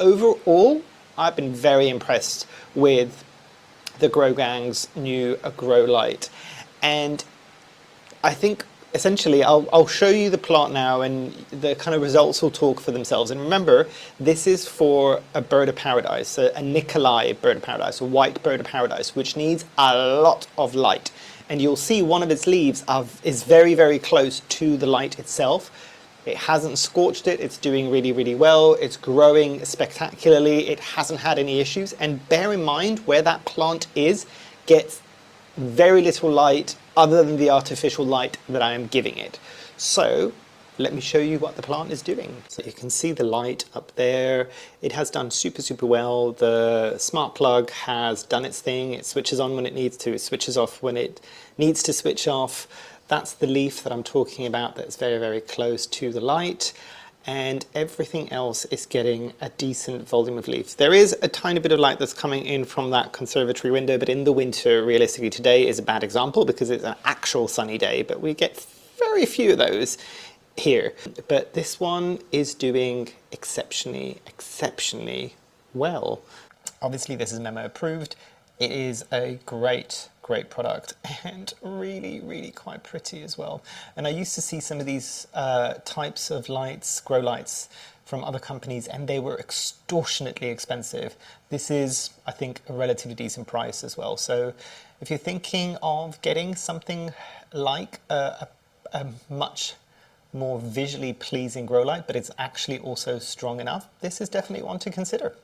overall, I've been very impressed with the Grow Gang's new Grow Light. And I think essentially I'll show you the plant now, and the kind of results will talk for themselves. And remember, this is for a bird of paradise, a Nikolai bird of paradise, a white bird of paradise, which needs a lot of light. And you'll see one of its leaves is very, very close to the light itself. It hasn't scorched it, it's doing really, really well, it's growing spectacularly, it hasn't had any issues. And bear in mind, where that plant is gets very little light other than the artificial light that I am giving it. So let me show you what the plant is doing. So you can see the light up there. It has done super, super well. The smart plug has done its thing. It switches on when it needs to, it switches off when it needs to switch off. That's the leaf that I'm talking about that's very, very close to the light. And everything else is getting a decent volume of leaves. There is a tiny bit of light that's coming in from that conservatory window, but in the winter, realistically, today is a bad example because it's an actual sunny day, but we get very few of those here. But this one is doing exceptionally, exceptionally well. Obviously, this is memo approved. It is a great product, and really, really quite pretty as well. And I used to see some of these types of lights, grow lights, from other companies, and they were extortionately expensive. This is, I think, a relatively decent price as well. So if you're thinking of getting something like a much more visually pleasing grow light, but it's actually also strong enough, this is definitely one to consider.